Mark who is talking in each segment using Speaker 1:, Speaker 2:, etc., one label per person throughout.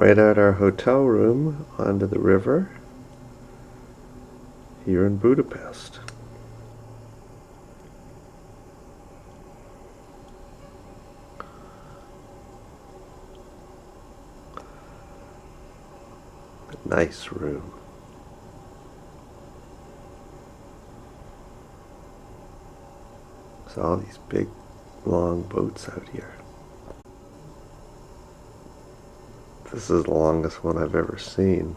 Speaker 1: Right at our hotel room onto the river here in Budapest. A nice room. There's all these big long boats out here. This is the longest one I've ever seen.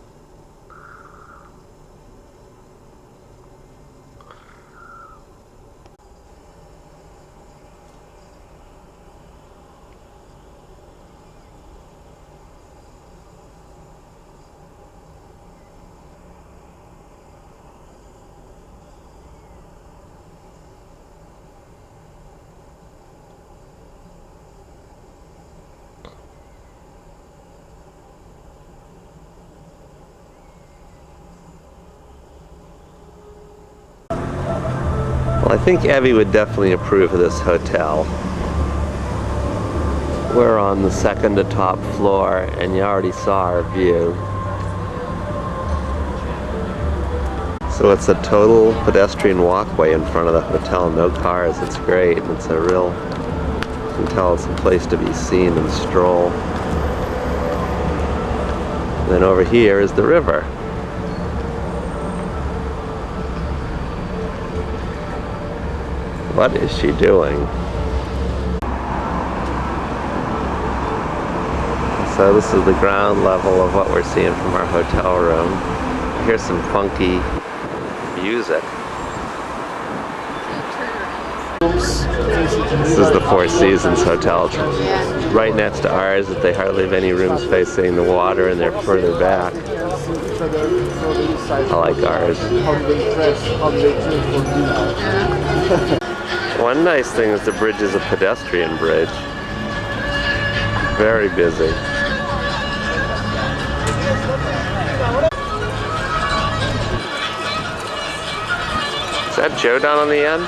Speaker 1: Well, I think Evie would definitely approve of this hotel. We're on the second to top floor, and you already saw our view. So it's a total pedestrian walkway in front of the hotel, no cars. It's great. It's a real, you can tell it's a place to be seen and stroll. And then over here is the river. What is she doing? So this is the ground level of what we're seeing from our hotel room. Here's some funky music. This is the Four Seasons Hotel. It's right next to ours, but they hardly have any rooms facing the water, and they're further back. I like ours. One nice thing is the bridge is a pedestrian bridge. Very busy. Is that Joe down on the end?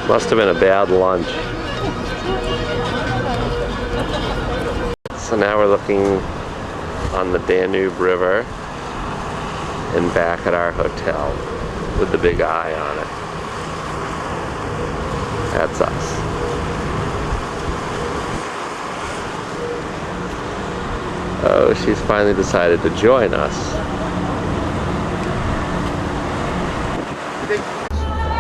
Speaker 1: Must have been a bad lunch. So now we're looking on the Danube River and back at our hotel with the big eye on it. That's us. Oh, she's finally decided to join us.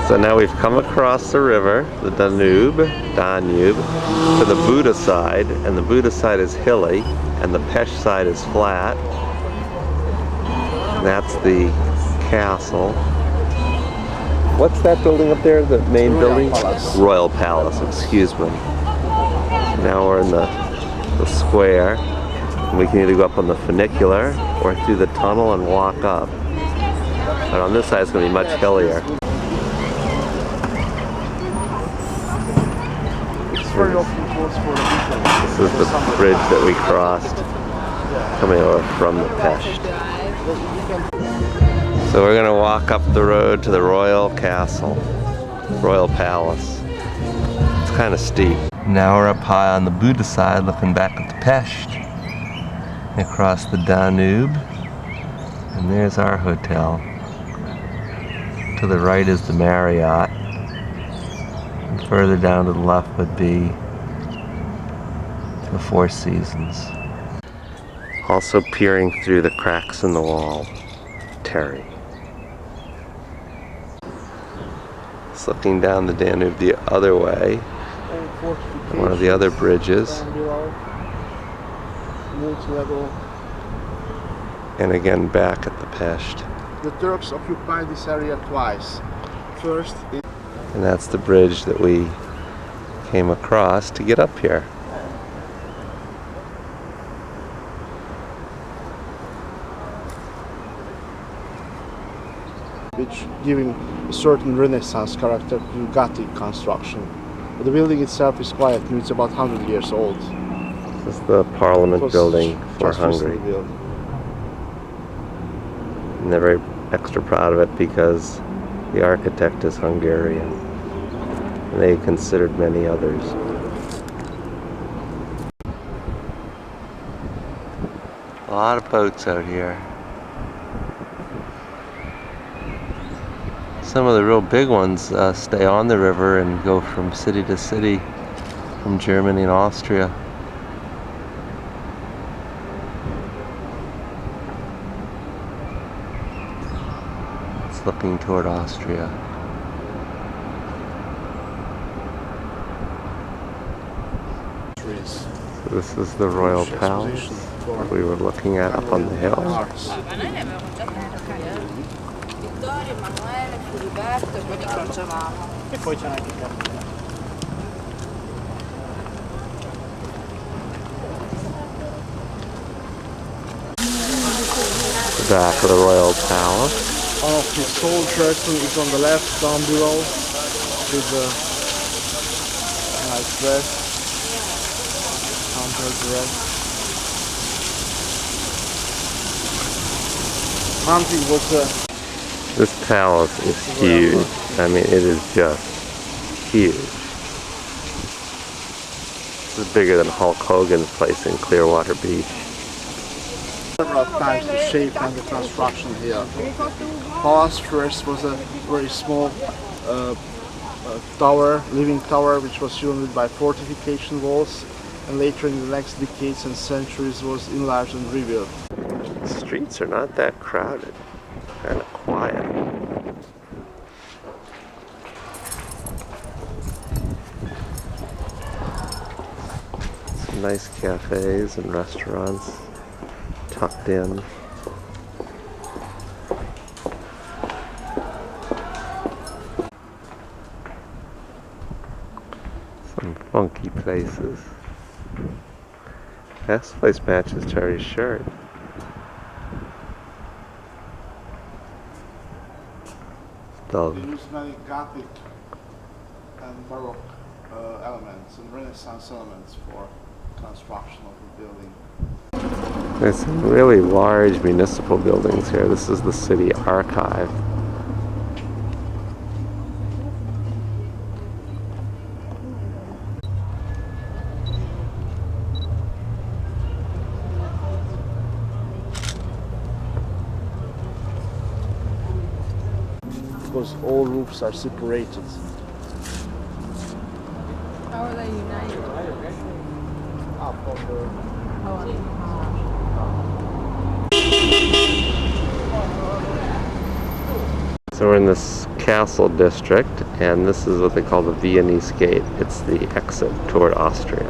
Speaker 1: So now we've come across the river, the Danube, to the Buda side, and the Buda side is hilly, and the Pest side is flat. And that's the castle. What's that building up there, the main building?
Speaker 2: Palace.
Speaker 1: Royal Palace, excuse me. Now we're in the square. And we can either go up on the funicular or through the tunnel and walk up. But on this side it's going to be much hillier.
Speaker 2: Very often closed for the weekend.
Speaker 1: This is the bridge that we crossed coming over from the Pest. So we're going to walk up the road to the Royal Castle, Royal Palace. It's kind of steep. Now we're up high on the Buda side looking back at the Pest. Across the Danube. And there's our hotel. To the right is the Marriott. And further down to the left would be the Four Seasons. Also peering through the cracks in the wall, Terry. It's looking down the Danube the other way. One of the other bridges. And again back at the Pest.
Speaker 2: The Turks occupied this area twice. First,
Speaker 1: And that's the bridge that we came across to get up here.
Speaker 2: which giving a certain Renaissance character to Gothic construction. But the building itself is quite new, it's about 100 years old.
Speaker 1: This is the Parliament building for Hungary. And they're very extra proud of it because the architect is Hungarian. and they considered many others. A lot of boats out here. Some of the real big ones stay on the river and go from city to city, from Germany and Austria. It's looking toward Austria. So this is the Royal Palace that we were looking at up on the hill. The back of the Royal Palace.
Speaker 2: One of his soldiers is on the left, down below, with a nice dress, counter dress. Hunting was
Speaker 1: This palace is huge. I mean, it is just huge. This is bigger than Hulk Hogan's place in Clearwater Beach.
Speaker 2: several times the shape and the construction here. Palace first was a very small tower, living tower, which was surrounded by fortification walls, and later in the next decades and centuries was enlarged and rebuilt.
Speaker 1: The streets are not that crowded, kind of quiet. Some nice cafes and restaurants tucked in. Some funky places. This place matches Terry's shirt.
Speaker 2: We use many Gothic and Baroque elements and Renaissance elements for construction of the building.
Speaker 1: There's some really large municipal buildings here. This is the city archive.
Speaker 2: Because all roofs are separated.
Speaker 3: How are they united?
Speaker 2: Up on the
Speaker 1: So we're in this castle district, and this is what they call the Viennese Gate. It's the exit toward Austria.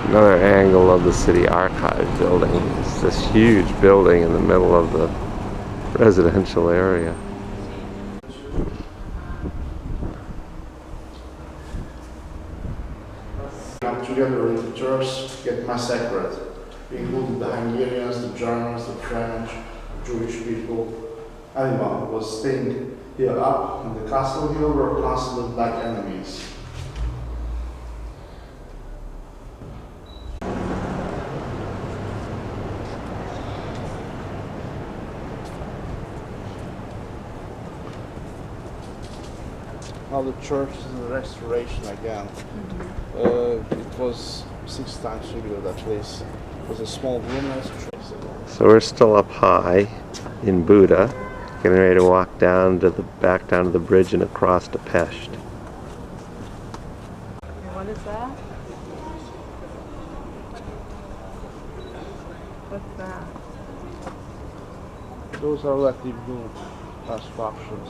Speaker 1: Another angle of the city archive building. It's this huge building in the middle of the residential area.
Speaker 2: Come together in the church, get massacred, including the Hungarians, the Germans, the French, Jewish people. Anyone who was staying here up in the castle hill were considered like enemies. Now the church is in restoration again. It was 6 times rebuilt at least. It was a small ruinous church.
Speaker 1: So we're still up high in Buda, getting ready to walk down to back down to the bridge and across to Pest.
Speaker 3: What is that? What's that?
Speaker 2: Those are relatively new constructions.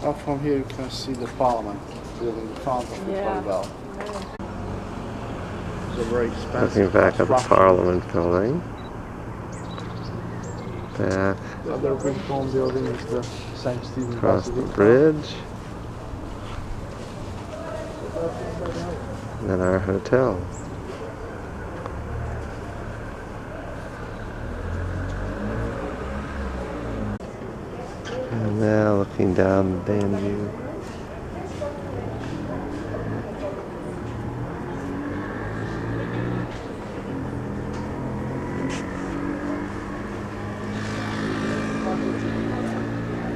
Speaker 2: Up from here you can see the parliament building in front of it very well. It's a very expensive
Speaker 1: Looking back at the
Speaker 2: construction.
Speaker 1: Parliament building. Back
Speaker 2: The other big tall building is the St. Stephen
Speaker 1: across the
Speaker 2: Basilica.
Speaker 1: bridge. And then our hotel. And now looking down the Danube.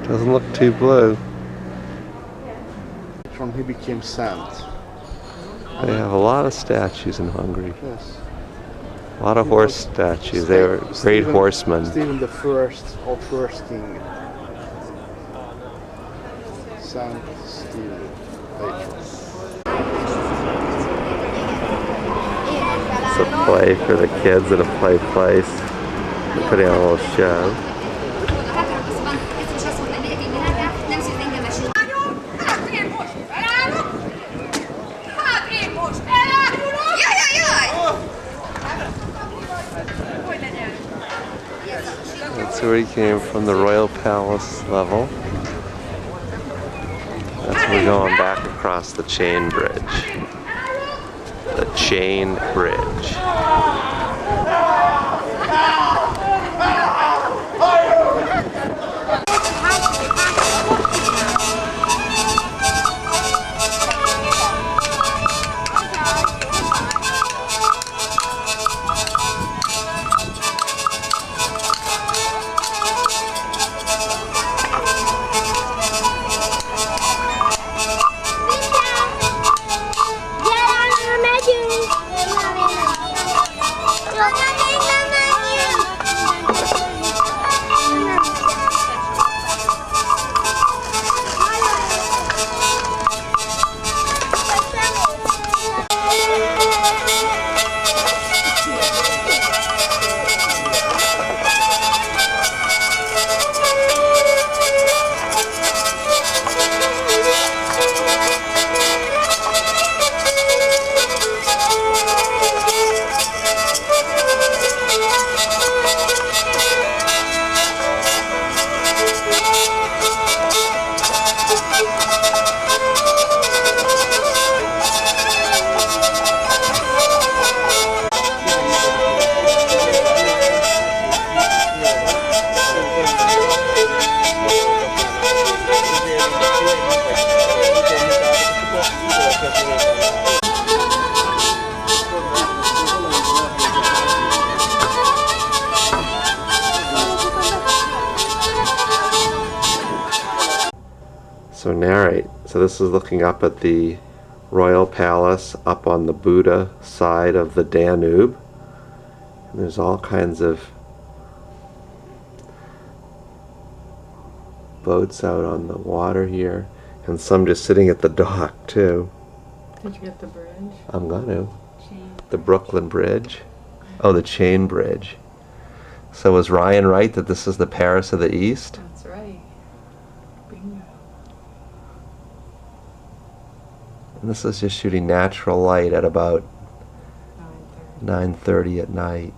Speaker 1: Doesn't look too blue.
Speaker 2: From he became saint.
Speaker 1: They have a lot of statues in Hungary.
Speaker 2: Yes.
Speaker 1: A lot of horse statues. They were great horsemen.
Speaker 2: Stephen the first king. Saint Stephen.
Speaker 1: It's a play for the kids at a play place. They're putting on a little show. That's where he came from, the Royal Palace level. That's where we're going back across the chain bridge. The chain bridge. So narrate. So this is looking up at the Royal Palace up on the Buda side of the Danube. And there's all kinds of boats out on the water here, and some just sitting at the dock too.
Speaker 3: Did you get the bridge?
Speaker 1: I'm gonna.
Speaker 3: Chain.
Speaker 1: The Brooklyn Bridge. Oh, the chain bridge. So was Ryan right that this is the Paris of the East?
Speaker 3: That's right. Bingo.
Speaker 1: And this is just shooting natural light at about
Speaker 3: 9:30.
Speaker 1: 9:30 at night.